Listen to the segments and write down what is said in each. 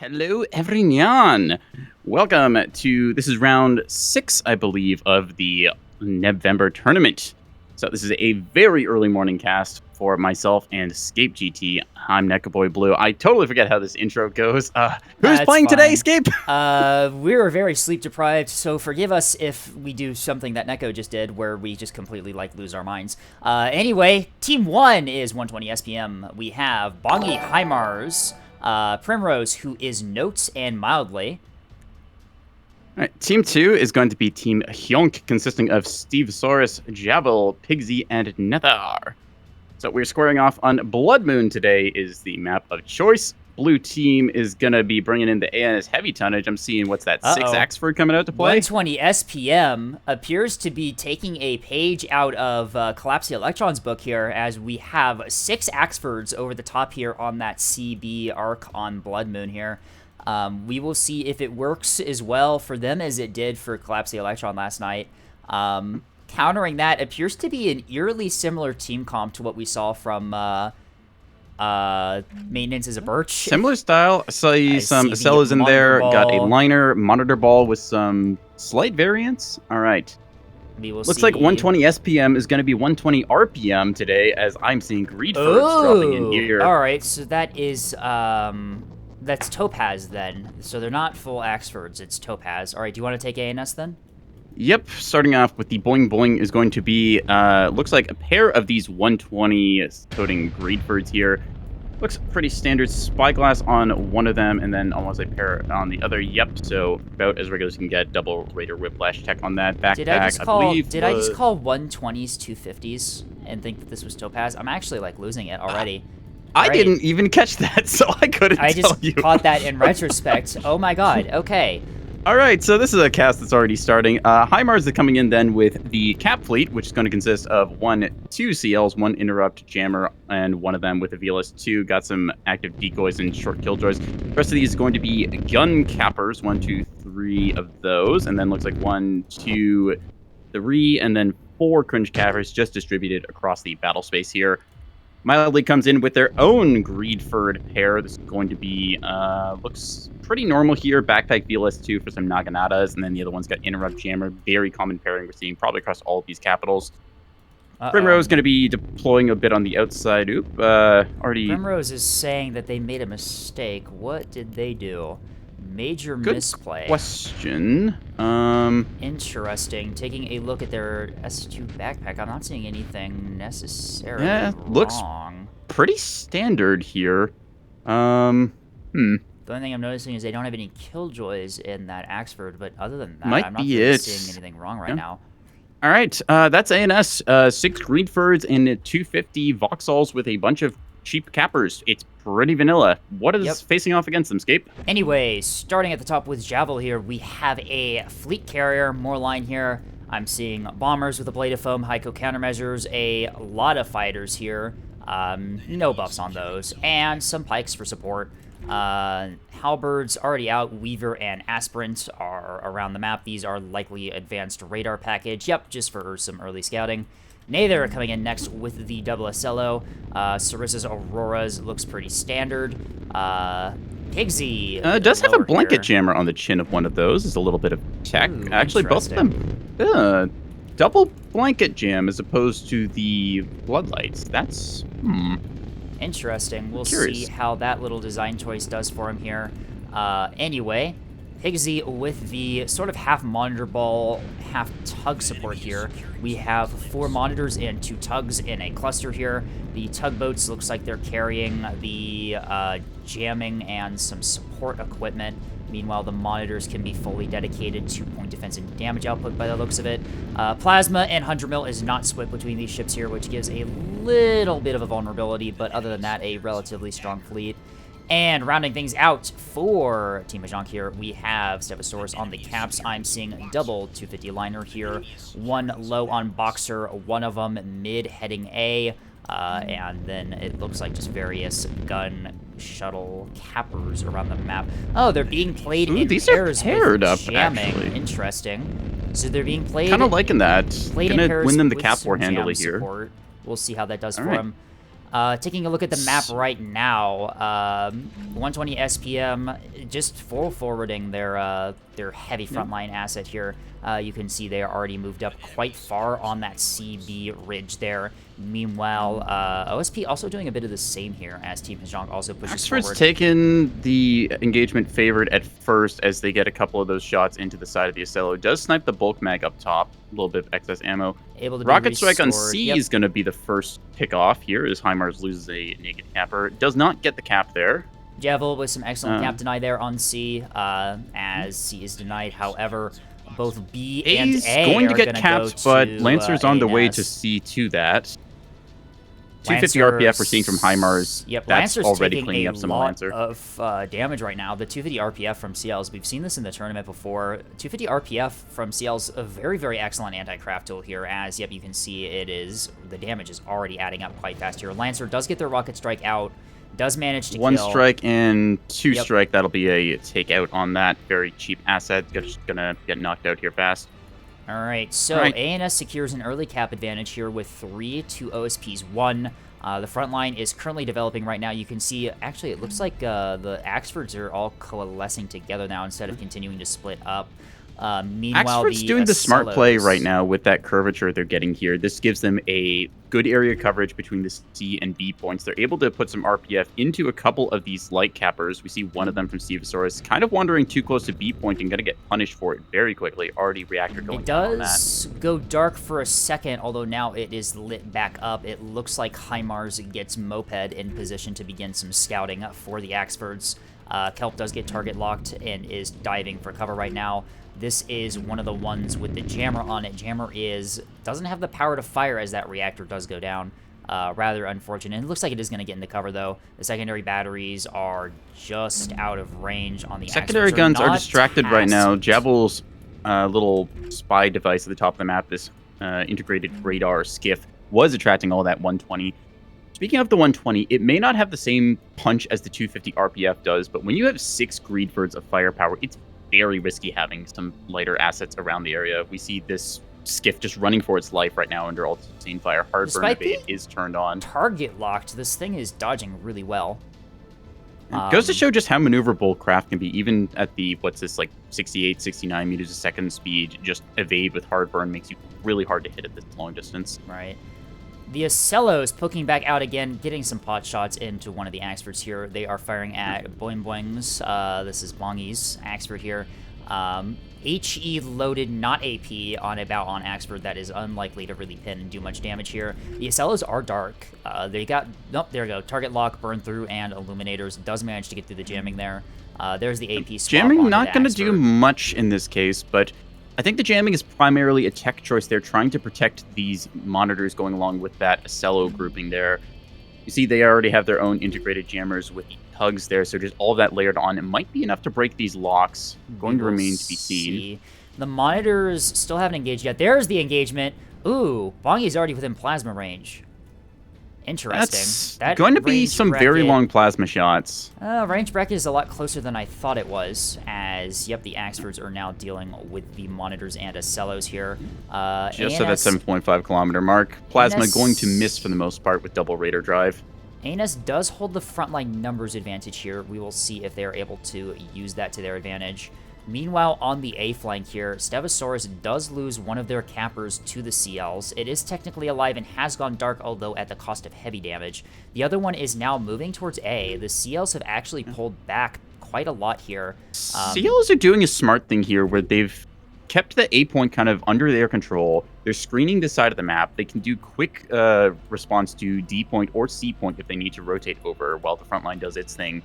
Hello, everyone. Welcome to, this is round 6, I believe, of the NEBVEMBER tournament. So this is a very early morning cast for myself and Scape GT. I'm Necaboy Blue. I totally forget how this intro goes. Who's playing today, Scape? We're very sleep deprived, so forgive us if we do something that Neko just did, where we just completely, lose our minds. Anyway, Team 1 is 120 SPM. We have Bongi Hymars, Primrose, who is Notes and Mildly. All right, Team 2 is going to be Team Hjonk, consisting of Stevesaurus, Javel, Pigsy, and Nether. So we're squaring off on Blood Moon today is the map of choice. Blue team is going to be bringing in the ANS Heavy Tonnage. I'm seeing, what's that, 6 Axford coming out to play? 120 SPM appears to be taking a page out of Collapse the Electron's book here, as we have 6 Axfords over the top here on that CB arc on Blood Moon here. We will see if it works as well for them as it did for Collapse the Electron last night. Countering that appears to be an eerily similar team comp to what we saw from Maintenance as a Birch. Similar style. I saw some Acellas in there. Got a liner, monitor ball with some slight variants. All right. We will Looks see. like 120 SPM is going to be 120 RPM today, as I'm seeing Greedfords dropping in here. All right, so that is that's Topaz then. So they're not full Axfords, it's Topaz. All right, do you want to take ANS then? Yep, starting off with the Boing Boing is going to be, looks like a pair of these 120 toting Greedfords here. Looks pretty standard Spyglass on one of them, and then almost a pair on the other. Yep, so about as regular as you can get. Double Raider Whiplash tech on that backpack. Did I just call 120s 250s and think that this was Topaz? I'm actually, losing it already. I didn't even catch that, so I couldn't tell you. I just caught that in retrospect. Oh my god, okay. All right, so this is a cast that's already starting. Hymars is coming in then with the Cap Fleet, which is going to consist of 2 CLs, 1 Interrupt Jammer, and one of them with a VLS-2. Got some active decoys and short killjoys. The rest of these is going to be gun cappers, 1, 2, 3 of those, and then looks like 1, 2, 3, and then 4 cringe cappers just distributed across the battle space here. Mildly comes in with their own Greedford pair. This is going to be, looks pretty normal here. Backpack VLS-2 for some Naganatas, and then the other one's got Interrupt Jammer. Very common pairing we're seeing probably across all of these capitals. Primrose is going to be deploying a bit on the outside. Primrose is saying that they made a mistake. What did they do? Major misplay. Question. Interesting. Taking a look at their S2 backpack, I'm not seeing anything necessarily wrong. Looks pretty standard here. The only thing I'm noticing is they don't have any killjoys in that Axford, but other than that, I'm not really seeing anything wrong right now. All right, that's ANS. 6 Greedfords and 250 Vauxhalls with a bunch of cheap cappers. It's pretty vanilla. What is facing off against them, Scape? Anyway, starting at the top with Javel here, we have a fleet carrier, more line here. I'm seeing bombers with a blade of foam, Hyco countermeasures, a lot of fighters here. No buffs on those, and some pikes for support. Halberds already out. Weaver and Aspirant are around the map. These are likely advanced radar package. Yep, just for some early scouting. Nether coming in next with the double Acello. Sarissa's Auroras looks pretty standard. Pigsy does have a blanket jammer on the chin of one of those. Is a little bit of tech. Actually, both of them. Double blanket jam as opposed to the Bloodlights. That's interesting. We'll see how that little design choice does for him here. Anyway, Pigsy with the sort of half monitor ball, half tug support here. We have 4 monitors and 2 tugs in a cluster here. The tugboats looks like they're carrying the jamming and some support equipment. Meanwhile, the monitors can be fully dedicated to point defense and damage output by the looks of it. Plasma and 100 mil is not split between these ships here, which gives a little bit of a vulnerability, but other than that, a relatively strong fleet. And rounding things out for Team Hjonk here, we have Stevosaurus on the caps. I'm seeing double 250 liner here. 1 low on Boxer, one of them mid heading A. And then it looks like just various gun shuttle cappers around the map. Oh, they're being played in these pairs are paired with up, jamming. actually. Interesting. So they're being played. Kind of liking that. Played in Gonna pairs win them the with cap war some handily jam here. support. We'll see how that does for right. him. Taking a look at the map right now, 120 SPM just forwarding their heavy frontline asset here. You can see they are already moved up quite far on that CB ridge there. Meanwhile, OSP also doing a bit of the same here as Team Hjonk also pushes forward. Oxford's taken the engagement favored at first as they get a couple of those shots into the side of the Ocello. Does snipe the bulk mag up top. A little bit of excess ammo. Able to Rocket Strike on restored. C is going to be the first pick off here as HIMARS loses a naked capper. Does not get the cap there. Javel with some excellent cap deny there on C, as C is denied. However, both B and A's A going to are get gonna capped, go but to, Lancer's on the way to ANS. C to that. 250 RPF we're seeing from HIMARS. Yep, That's Lancer's already taking cleaning a up some lot Lancer. of damage right now. The 250 RPF from CLs, we've seen this in the tournament before. 250 RPF from CL's a very, very excellent anti-craft tool here, as, yep, you can see the damage is already adding up quite fast here. Lancer does get their Rocket Strike out, does manage to One kill. strike and two strike. That'll be a takeout on that very cheap asset. Just gonna get knocked out here fast. All right, so ANS secures an early cap advantage here with 3 to OSP's 1. The front line is currently developing right now. You can see, actually, it looks like the Axfords are all coalescing together now instead of continuing to split up. Meanwhile, Axford's doing the smart play right now with that curvature they're getting here. This gives them a good area coverage between the C and B points. They're able to put some RPF into a couple of these light cappers. We see one of them from Stevosaurus kind of wandering too close to B point and going to get punished for it very quickly. Already reactor going It down on does go dark for a second, although now it is lit back up. It looks like HIMARS gets Moped in position to begin some scouting for the Axfords. Kelp does get target locked and is diving for cover right now. This is one of the ones with the jammer on it. Jammer doesn't have the power to fire as that reactor does go down. Rather unfortunate. It looks like it is going to get into cover, though. The secondary batteries are just out of range on the secondary guns are distracted right now. Javel's little spy device at the top of the map, this integrated radar skiff, was attracting all that 120. Speaking of the 120, it may not have the same punch as the 250 RPF does, but when you have 6 Greedfords of firepower, it's very risky having some lighter assets around the area. We see this skiff just running for its life right now under all-insane fire. Hardburn evade is turned on. Target locked. This thing is dodging really well. Goes to show just how maneuverable craft can be, even at the, 68, 69 meters a second speed. Just evade with Hardburn makes you really hard to hit at this long distance. Right. The Ocellos poking back out again, getting some pot shots into one of the Axfords here. They are firing at Boing Boings. This is Bongi's Axford here. HE loaded, not AP, on Axford. That is unlikely to really pin and do much damage here. The Ocellos are dark. They got, nope, there we go. Target lock, burn through, and Illuminators. Does manage to get through the jamming there. There's the AP swap. Jamming not going to do much in this case, but I think the jamming is primarily a tech choice. They're trying to protect these monitors going along with that Ocello grouping there. You see, they already have their own integrated jammers with the tugs there, so just all of that layered on. It might be enough to break these locks. Going to remain to be seen. The monitors still haven't engaged yet. There's the engagement. Ooh, Bongi's already within plasma range. Interesting. That's going to be some very long plasma shots. Range bracket is a lot closer than I thought it was, as, yep, the Axfords are now dealing with the monitors and Ocellos here. Just at that 7.5 kilometer mark. Plasma going to miss for the most part with double radar drive. ANS does hold the frontline numbers advantage here. We will see if they are able to use that to their advantage. Meanwhile, on the A flank here, Stevosaurus does lose one of their cappers to the CLs. It is technically alive and has gone dark, although at the cost of heavy damage. The other one is now moving towards A. The CLs have actually pulled back quite a lot here. CLs are doing a smart thing here where they've kept the A point kind of under their control. They're screening this side of the map. They can do quick response to D point or C point if they need to rotate over while the front line does its thing.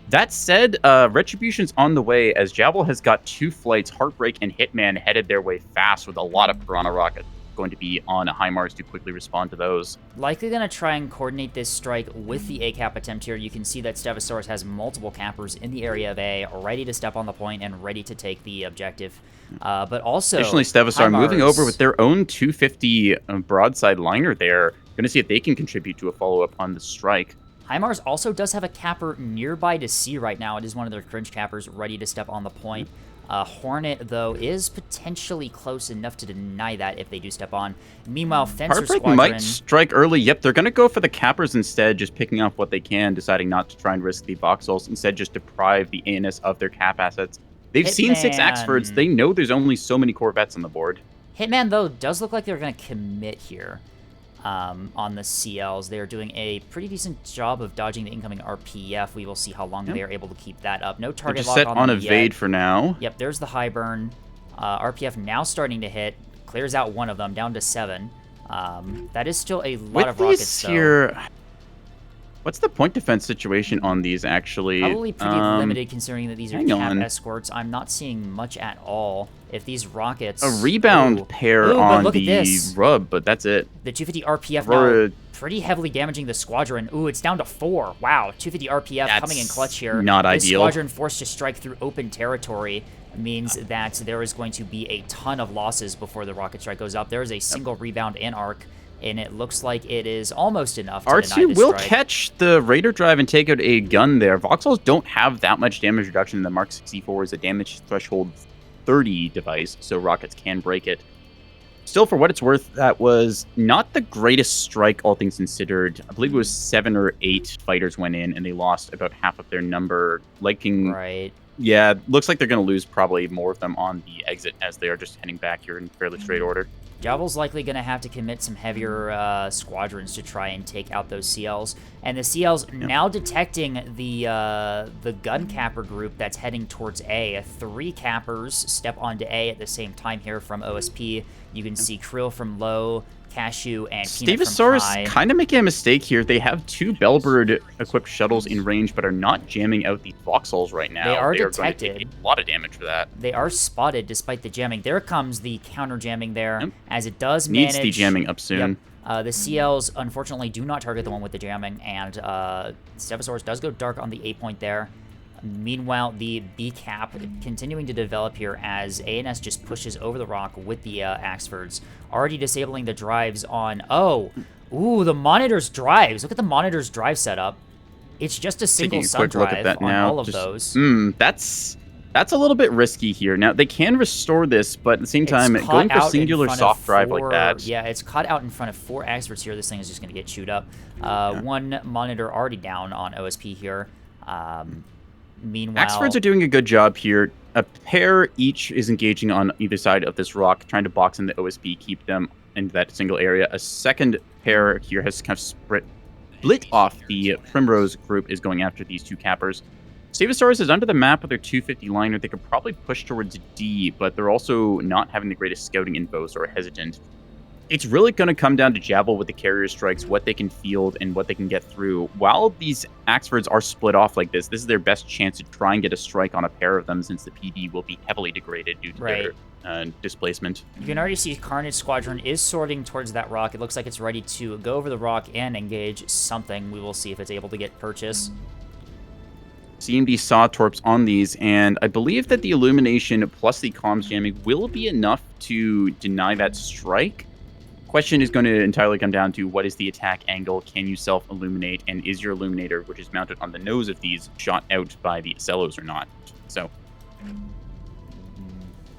That said, Retribution's on the way as Javel has got 2 flights. Heartbreak and Hitman headed their way fast with a lot of Piranha rockets going to be on HIMARS to quickly respond to those. Likely going to try and coordinate this strike with the A-cap attempt here. You can see that Stevosaurus has multiple cappers in the area of A, ready to step on the point and ready to take the objective. But also, additionally, Stevosaurus moving over with their own 250 broadside liner there. Going to see if they can contribute to a follow-up on the strike. HIMARS also does have a capper nearby to see right now. It is one of their cringe cappers ready to step on the point. Hornet, though, is potentially close enough to deny that if they do step on. Meanwhile, Fencer Heartbreak Squadron might strike early. Yep, they're going to go for the cappers instead, just picking off what they can, deciding not to try and risk the voxels. Instead, just deprive the ANS of their cap assets. They've seen 6 Axfords. They know there's only so many Corvettes on the board. Hitman, though, does look like they're going to commit here. On the CLs. They are doing a pretty decent job of dodging the incoming RPF. We will see how long they are able to keep that up. No target lock set on on them evade yet. for now. Yep, there's the high burn. RPF now starting to hit. Clears out one of them, down to 7. That is still a lot of rockets, though. Here, what's the point defense situation on these, actually? Probably pretty limited, considering that these are cap on. escorts. I'm not seeing much at all. If these rockets... A rebound pair on the rub, but that's it. The 250 RPF now pretty heavily damaging the squadron. Ooh, it's down to 4. Wow, 250 RPF coming in clutch here. Not this ideal. Squadron forced to strike through open territory means that there is going to be a ton of losses before the rocket strike goes up. There is a single rebound in arc, and it looks like it is almost enough to deny R2 this will strike. catch the Raider drive and take out a gun there. Voxels don't have that much damage reduction. The Mark 64 is a damage threshold 30 device, so rockets can break it. Still, for what it's worth, that was not the greatest strike, all things considered. I believe it was 7 or 8 fighters went in, and they lost about half of their number. Right. Yeah, looks like they're going to lose probably more of them on the exit as they are just heading back here in fairly straight order. Javel's likely going to have to commit some heavier squadrons to try and take out those CLs. And the CLs now detecting the gun capper group that's heading towards A. 3 cappers step onto A at the same time here from OSP. You can see Krill from low, Cashew, and Peanut from high. kind of making a mistake here. They have 2 Bellbird-equipped shuttles in range, but are not jamming out the Voxels right now. They are detected. detected. Going to take a lot of damage for that. They are spotted despite the jamming. There comes the counter jamming there, as it does Needs manage... the jamming up soon. Yep. The CLs, unfortunately, do not target the one with the jamming, and Stegosaurus does go dark on the A point there. Meanwhile, the B cap continuing to develop here as ANS just pushes over the rock with the Axfords, already disabling the drives on... Ooh, the monitor's drives. Look at the monitor's drive setup. It's just a single sub drive on all of those. That's a little bit risky here. Now, they can restore this, but at the same time, going for singular soft drive like that... Yeah, it's caught out in front of 4 Axfords here. This thing is just going to get chewed up. One monitor already down on OSP here. Meanwhile... Axfords are doing a good job here. A pair each is engaging on either side of this rock, trying to box in the OSP, keep them in that single area. A second pair here has kind of split off. The Primrose group is going after these 2 cappers. Stegosaurus is under the map with their 250 liner. They could probably push towards D, but they're also not having the greatest scouting info, so are hesitant. It's really going to come down to Javel with the carrier strikes, what they can field and what they can get through. While these Axfords are split off like this is their best chance to try and get a strike on a pair of them, since the PD will be heavily degraded due to their displacement. You can already see Carnage Squadron is sorting towards that rock. It looks like it's ready to go over the rock and engage something. We will see if it's able to get purchase. Seeing these saw torps on these, and I believe that the illumination plus the comms jamming will be enough to deny that strike. Question is going to entirely come down to what is the attack angle, can you self-illuminate, and is your illuminator, which is mounted on the nose of these, shot out by the Acellos or not. So,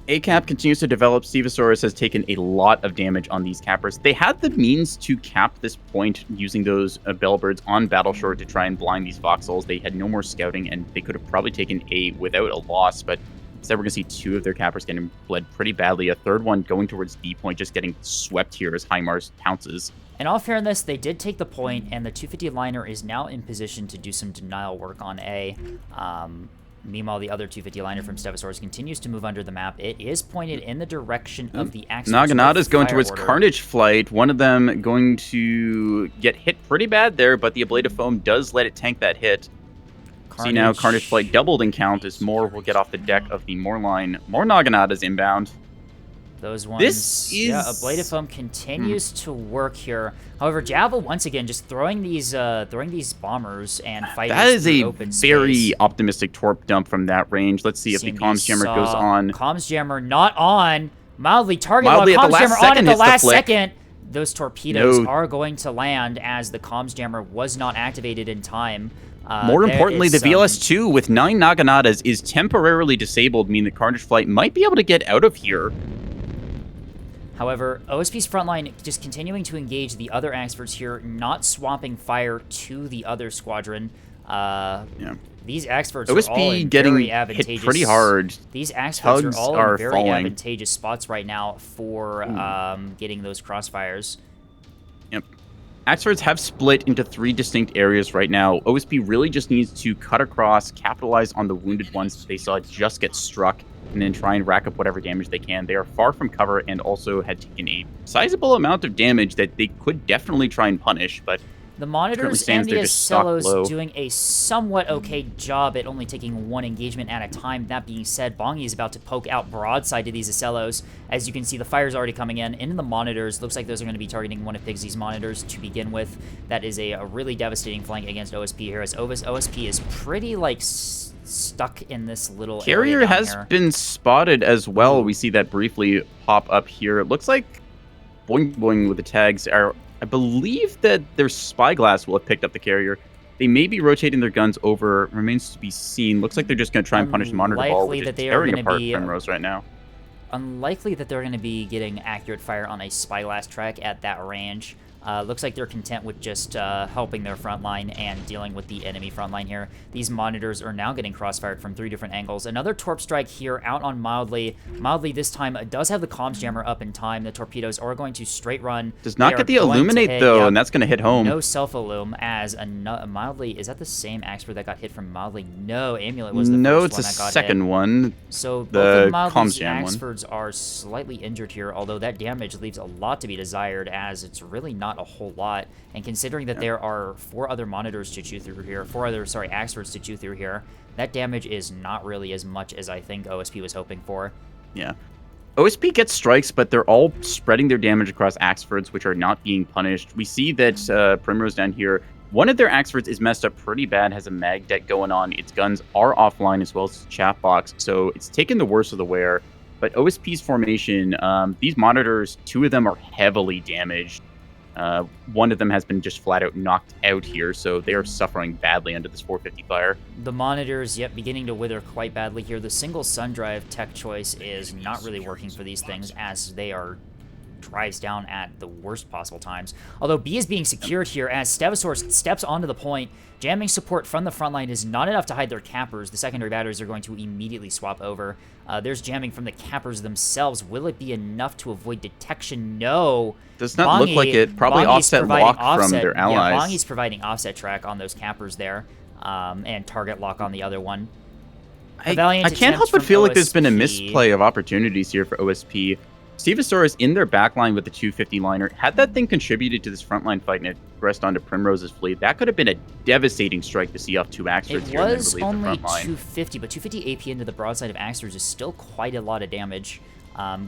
ACAP continues to develop. Stegosaurus has taken a lot of damage on these cappers. They had the means to cap this point using those Bellbirds on Battleshore to try and blind these Voxels. They had no more scouting, and they could have probably taken A without a loss, but instead we're going to see 2 of their cappers getting bled pretty badly. A third one going towards D point, just getting swept here as HIMARS pounces. In all fairness, they did take the point, and the 250 liner is now in position to do some denial work on A. Meanwhile, the other 250 liner from Stegosaurus continues to move under the map. It is pointed in the direction of the Axis. Naginata's going towards Carnage Flight. One of them going to get hit pretty bad there, but the Ablative Foam does let it tank that hit. See now, Carnage Flight doubled in count as more will get off the deck of the Moorline. More Naginatas inbound. Those ones, Ablative Foam continues to work here. However, Javel once again just throwing these bombers and fighting. That is a open very space. optimistic torp dump from that range. Let's see if the comms jammer goes on. Comms jammer not on. Mildly target lock. Mildly at the Comms last jammer on second at the hits the last flick. second. those torpedoes are going to land as the comms jammer was not activated in time. More importantly, the VLS-2 with 9 Naganatas is temporarily disabled, meaning that Carnage Flight might be able to get out of here. However, OSP's Frontline just continuing to engage the other experts here, not swapping fire to the other squadron. These experts are all in very advantageous. Hit pretty hard. These experts are all in very advantageous spots right now for getting those crossfires. Yep. Axfords have split into 3 distinct areas right now. OSP really just needs to cut across, capitalize on the wounded ones that they saw just get struck, and then try and rack up whatever damage they can. They are far from cover and also had taken a sizable amount of damage that they could definitely try and punish, but the monitors and the Acellos doing a somewhat okay job at only taking 1 engagement at a time. That being said, Bongi is about to poke out broadside to these Acellos. As you can see, the fire's already coming in. Into the monitors, looks like those are going to be targeting one of Pigsy's monitors to begin with. That is a really devastating flank against OSP here, as OSP is pretty, like, stuck in this little Carrier area has been spotted as well. We see that briefly pop up here. It looks like Boing Boing with the tags are... I believe that their spyglass will have picked up the carrier. They may be rotating their guns over. Remains to be seen. Looks like they're just going to try and punish the monitor ball, which is tearing apart Primrose right now. Unlikely that they're going to be getting accurate fire on a spyglass track at that range. Looks like they're content with just helping their front line and dealing with the enemy front line here. These monitors are now getting crossfired from 3 different angles. Another Torp strike here out on Mildly. Mildly this time does have the comms jammer up in time. The torpedoes are going to straight run. Does not get the illuminate though, and that's going to hit home. No self-illum as Mildly. Is that the same expert that got hit from Mildly? No, Amulet was the first one that got hit. No, it's the second one. So both of Mildly's experts are slightly injured here, although that damage leaves a lot to be desired as it's really not a whole lot, and considering that there are 4 other monitors to chew through here, 4 other, experts to chew through here, that damage is not really as much as I think OSP was hoping for. Yeah. OSP gets strikes, but they're all spreading their damage across Axfords, which are not being punished. We see that Primrose down here, one of their Axfords is messed up pretty bad, has a mag deck going on. Its guns are offline as well as its chat box, so it's taken the worst of the wear. But OSP's formation, these monitors, 2 of them are heavily damaged. One of them has been just flat out knocked out here, so they are suffering badly under this 450 fire. The monitors, beginning to wither quite badly here. The single sun drive tech choice is not really working for these things as they are drives down at the worst possible times. Although B is being secured here as Stegosaurus steps onto the point. Jamming support from the front line is not enough to hide their cappers. The secondary batteries are going to immediately swap over. There's jamming from the cappers themselves. Will it be enough to avoid detection? No. Does not look like it. Probably offset lock from their allies. Yeah, Bongi's providing offset track on those cappers there, and target lock on the other one. I can't help but feel like there's been a misplay of opportunities here for OSP. Stegosaurus in their backline with the 250 liner. Had that thing contributed to this frontline fight and it pressed onto Primrose's fleet, that could have been a devastating strike to see off 2 Axfords here and then relieve the front line. It was only 250, but 250 AP into the broadside of Axfords is still quite a lot of damage.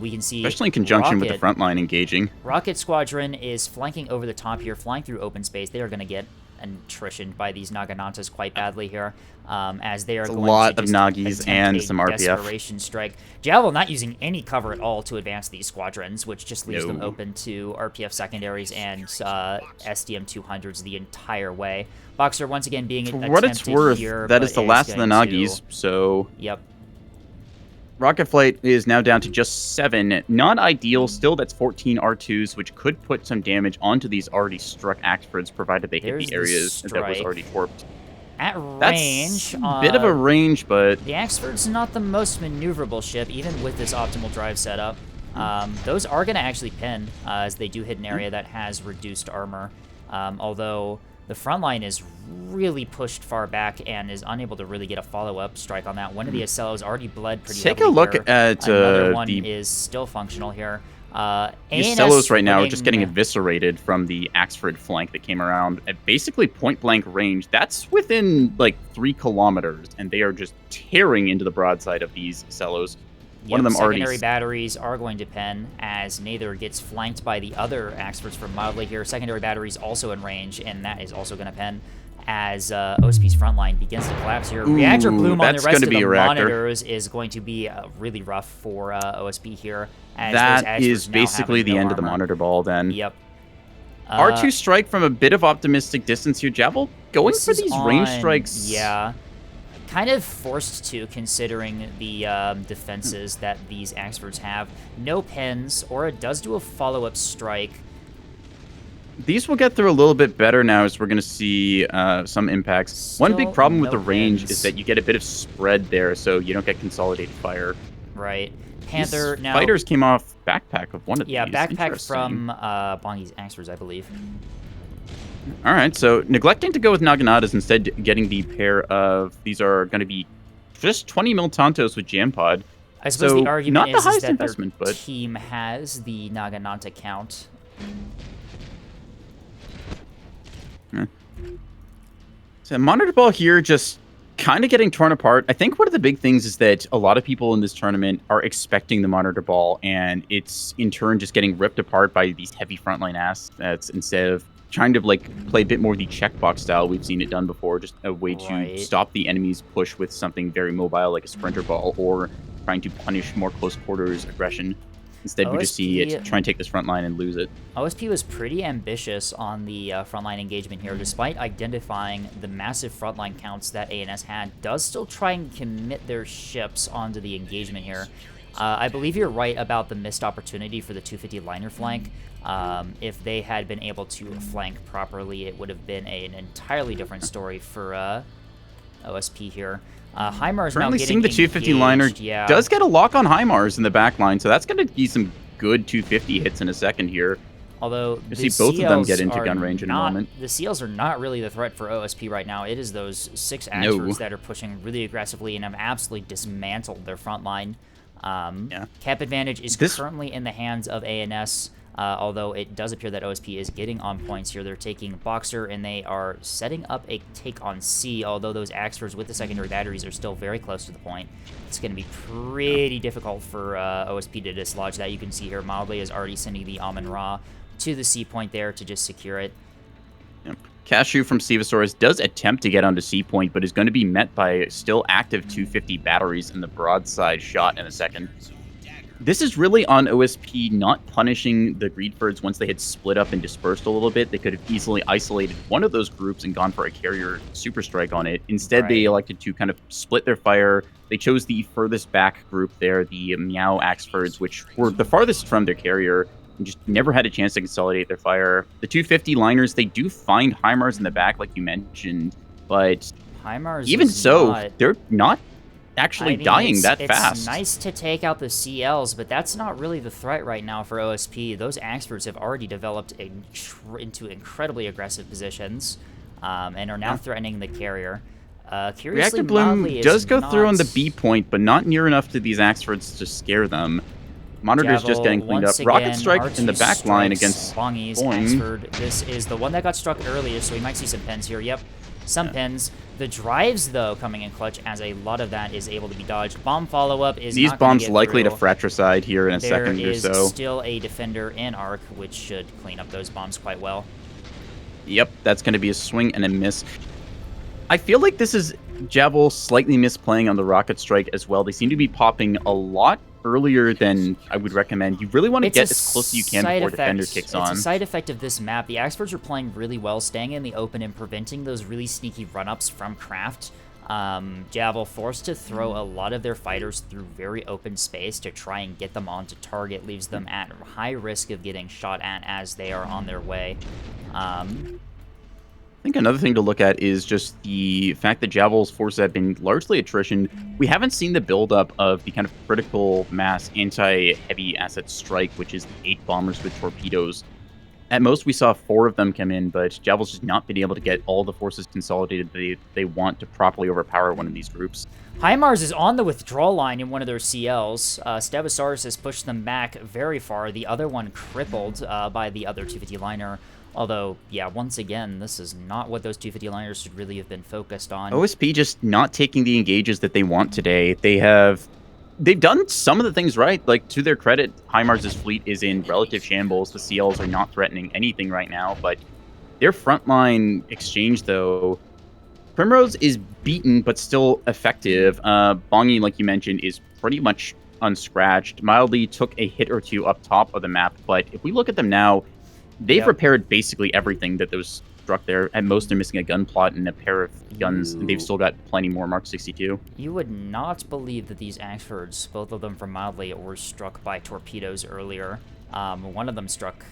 We can see, especially in conjunction with the front line engaging. Rocket Squadron is flanking over the top here, flying through open space. They are going to get attrition by these Naganatas quite badly here, as they are going to a lot of Nagis and some RPF. Desperation strike. Javel not using any cover at all to advance these squadrons, which just leaves them open to RPF secondaries and SDM 200s the entire way. Boxer once again being attempted here. For what it's worth, that is the last of the Nagis, so... Yep. Rocket Flight is now down to just 7. Not ideal. Still, that's 14 R2s, which could put some damage onto these already struck Axfords, provided they hit the areas that was already torped. At range, that's a bit of a range, but... The Axford's not the most maneuverable ship, even with this optimal drive setup. Those are going to actually pin, as they do hit an area that has reduced armor. Although the front line is really pushed far back and is unable to really get a follow-up strike on that. One of the Acellos already bled pretty heavily. Take a look at another one is still functional here. The Acellos right now are just getting eviscerated from the Axford flank that came around at basically point-blank range. That's within, like, 3 kilometers, and they are just tearing into the broadside of these Acellos. One of them secondary batteries are going to pen as Nather gets flanked by the other Axfords from Mildly here. Secondary batteries also in range, and that is also going to pen as OSP's frontline begins to collapse here. Reactor bloom on the rest of the monitors is going to be really rough for OSP here. As that is basically the end of the monitor ball then. Yep. R2 strike from a bit of optimistic distance here. Javel going for these range strikes. Yeah. Kind of forced to, considering the defenses that these Axfords have. No pens. Aura does do a follow-up strike. These will get through a little bit better now as we're going to see some impacts. Still one big problem with no the range pens. is that you get a bit of spread there, so you don't get consolidated fire. Right. Panther These now... fighters came off backpack of one of these. Yeah, backpack from Bongi's Axfords, I believe. All right, so neglecting to go with Naganatas, instead getting the pair of... These are going to be just 20 mil Tantos with Jam Pod. I suppose so the argument not the is highest that investment, their but... team has the Naganata count. So Monitor Ball here just kind of getting torn apart. I think one of the big things is that a lot of people in this tournament are expecting the Monitor Ball, and it's in turn just getting ripped apart by these heavy frontline assets instead of trying to like play a bit more the checkbox style we've seen it done before, just a way to stop the enemy's push with something very mobile like a Sprinter Ball, or trying to punish more close quarters aggression. Instead, we just see it try and take this front line and lose it. OSP was pretty ambitious on the frontline engagement here. Despite identifying the massive frontline counts that ANS had, does still try and commit their ships onto the engagement here. I believe you're right about the missed opportunity for the 250 liner flank. If they had been able to flank properly, it would have been an entirely different story for OSP here. HIMARS now getting seeing the 250 liner does get a lock on HIMARS in the back line, so that's going to be some good 250 hits in a second here. Although you see both of them get into gun range in a moment. The Seals are not really the threat for OSP right now. It is those 6 Axfords that are pushing really aggressively and have absolutely dismantled their front line. Cap advantage is currently in the hands of ANS. Although it does appear that OSP is getting on points here. They're taking Boxer, and they are setting up a take on C, although those Axfords with the secondary batteries are still very close to the point. It's going to be pretty difficult for OSP to dislodge that. You can see here, Mildly is already sending the Amun-Ra to the C point there to just secure it. Cashew from Stevosaurus does attempt to get onto C point, but is going to be met by still active 250 batteries in the broadside shot in a second. This is really on OSP not punishing the Greedfords once they had split up and dispersed a little bit. They could have easily isolated one of those groups and gone for a carrier super strike on it. Instead, they elected to kind of split their fire. They chose the furthest back group there, the Meow Axfords, which were the farthest from their carrier, and just never had a chance to consolidate their fire. The 250 liners, they do find HIMARS in the back, like you mentioned, but HIMARS even so, they're not actually dying that fast. It's nice to take out the CLs, but that's not really the threat right now for OSP. Those Axfords have already developed into incredibly aggressive positions and are now threatening the carrier. Curiously, Reactive Bloom does go through on the B point, but not near enough to these Axfords to scare them. Monitor's just getting cleaned up. Rocket Strike in the back line against Bongi's Axford. This is the one that got struck earlier, so we might see some pens here. Yep, some pens. The drives, though, coming in clutch, as a lot of that is able to be dodged. Bomb follow-up is these not bombs get likely through. to fratricide here in a second or so. There is still a defender in Arc, which should clean up those bombs quite well. Yep, that's going to be a swing and a miss. I feel like this is Javel slightly misplaying on the Rocket Strike as well. They seem to be popping a lot earlier than I would recommend. You really want to get as close as you can before Defender kicks on. It's a side effect of this map. The Axfords are playing really well, staying in the open and preventing those really sneaky run-ups from Craft. Javel forced to throw a lot of their fighters through very open space to try and get them onto target, leaves them at high risk of getting shot at as they are on their way. I think another thing to look at is just the fact that Javel's forces have been largely attrition. We haven't seen the buildup of the kind of critical mass anti-heavy asset strike, which is 8 bombers with torpedoes. At most, we saw 4 of them come in, but Javel's just not been able to get all the forces consolidated they want to properly overpower one of these groups. HIMARS is on the withdrawal line in one of their CLs. Stevosaurus has pushed them back very far. The other one crippled by the other 250 liner. Although, yeah, once again, this is not what those 250 liners should really have been focused on. OSP just not taking the engages that they want today. They've done some of the things right. Like, to their credit, HIMARS' fleet is in relative shambles. The CLs are not threatening anything right now, but their frontline exchange, though, Primrose is beaten, but still effective. Bongi, like you mentioned, is pretty much unscratched. Mildly took a hit or two up top of the map, but if we look at them now, they've repaired basically everything that was struck there. At most, they're missing a gun plot and a pair of guns. And they've still got plenty more Mark 62. You would not believe that these Axfords, both of them from Mildly, were struck by torpedoes earlier. One of them struck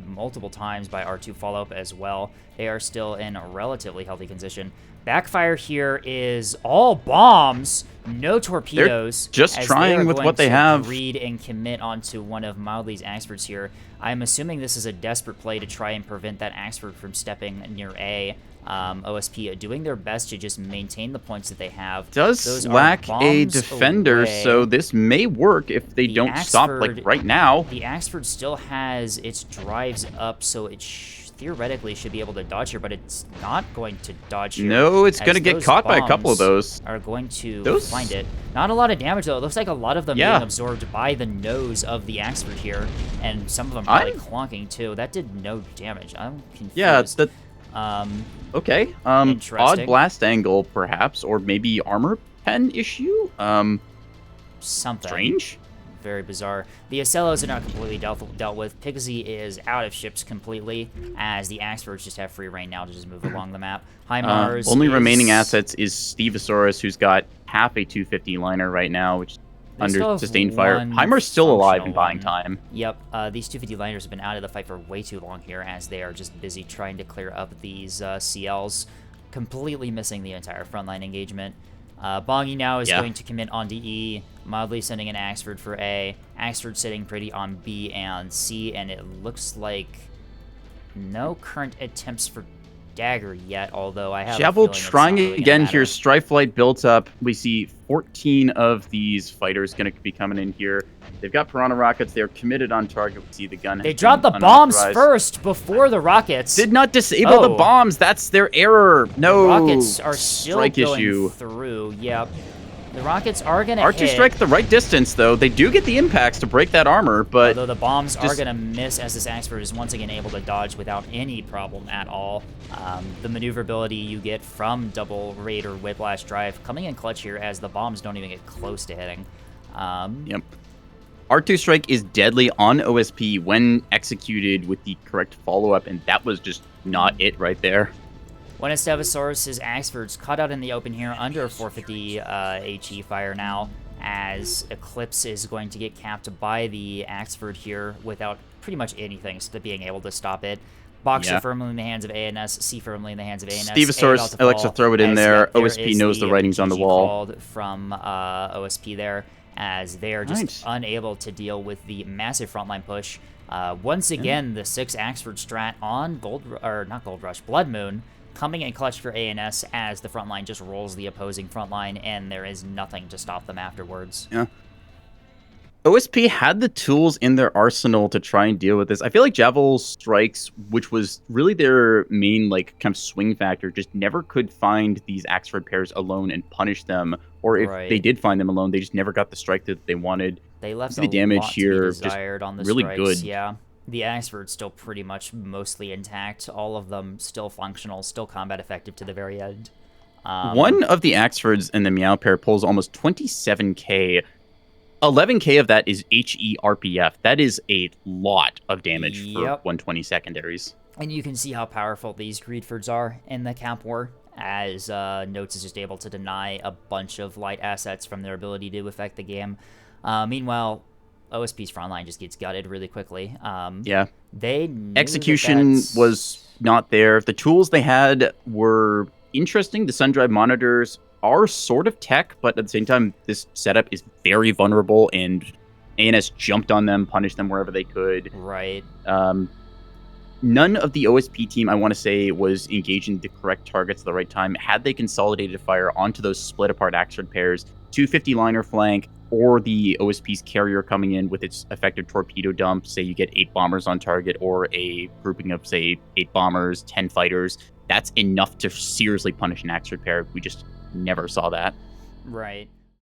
multiple times by R2 follow-up as well. They are still in a relatively healthy condition. Backfire here is all bombs, no torpedoes. They're just trying with what they have. Read and commit onto one of Mildly's Axfords here. I'm assuming this is a desperate play to try and prevent that Axford from stepping near A. OSP doing their best to just maintain the points that they have. Does lack a defender, away. So this may work if they don't Axford, stop like right now. The Axford still has its drives up, so it theoretically should be able to dodge here, but it's not going to dodge here. No, it's going to get caught by a couple of those. Are going to find it. Not a lot of damage, though. It looks like a lot of them being absorbed by the nose of the Axford here, and some of them probably clonking, too. That did no damage. I'm confused. Yeah, okay. Odd blast angle, perhaps, or maybe armor pen issue? Something. Strange. Very bizarre. The Ocellos are not completely dealt with. Pixie is out of ships completely, as the Axfords just have free reign now to just move along the map. HIMARS only remaining assets is Stevosaurus, who's got half a 250 liner right now, which under sustained fire. HIMARS still alive and buying time. Yep, these 250 liners have been out of the fight for way too long here, as they are just busy trying to clear up these CLs, completely missing the entire frontline engagement. Bongi now is going to commit on DE, Mildly sending an Axford for A, Axford sitting pretty on B and C, and it looks like no current attempts for Dagger yet, although I have Javel trying again here. Strife Flight built up. We see 14 of these fighters going to be coming in here. They've got Piranha rockets. They're committed on target. We see the gun. They dropped the bombs first before the rockets. Did not disable the bombs. That's their error. No. Rockets are still going through. Yep. The rockets are going to hit. R2 strike the right distance, though. They do get the impacts to break that armor, but... Although the bombs are going to miss, as this Axford is once again able to dodge without any problem at all. The maneuverability you get from double raid or whiplash drive coming in clutch here, as the bombs don't even get close to hitting. Yep. R2 strike is deadly on OSP when executed with the correct follow-up, and that was just not it right there. One of Stevosaurus' Axfords caught out in the open here under 450 HE fire now, as Eclipse is going to get capped by the Axford here without pretty much anything being able to stop it. Boxer firmly in the hands of ANS, C firmly in the hands of ANS. Stevosaurus, Alexa, throw it in there. OSP knows the writing's on the wall. From OSP there, as they are just unable to deal with the massive frontline push. Once again, the 6 Axford strat on Blood Moon, coming in clutch for ANS, as the front line just rolls the opposing front line, and there is nothing to stop them afterwards. Yeah. OSP had the tools in their arsenal to try and deal with this. I feel like Javel strikes, which was really their main kind of swing factor, just never could find these Axford pairs alone and punish them. Or if they did find them alone, they just never got the strike that they wanted. They left the damage here just on the really strikes. Good. Yeah. The Axford's still pretty much mostly intact. All of them still functional, still combat effective to the very end. One of the Axfords in the Meow pair pulls almost 27k. 11k of that is HE RPF. That is a lot of damage for 120 secondaries. And you can see how powerful these Greedfords are in the Camp War, as Notes is just able to deny a bunch of light assets from their ability to affect the game. Meanwhile, OSP's frontline just gets gutted really quickly. They execution was not there. The tools they had were interesting. The SunDrive monitors are sort of tech, but at the same time, this setup is very vulnerable, and ANS jumped on them, punished them wherever they could. Right. None of the OSP team, I want to say, was engaging the correct targets at the right time. Had they consolidated fire onto those split apart Axford pairs, 250 liner flank, or the OSP's carrier coming in with its effective torpedo dump, say you get 8 bombers on target, or a grouping of, say, 8 bombers, 10 fighters, that's enough to seriously punish an Axford pair. We just never saw that. Right.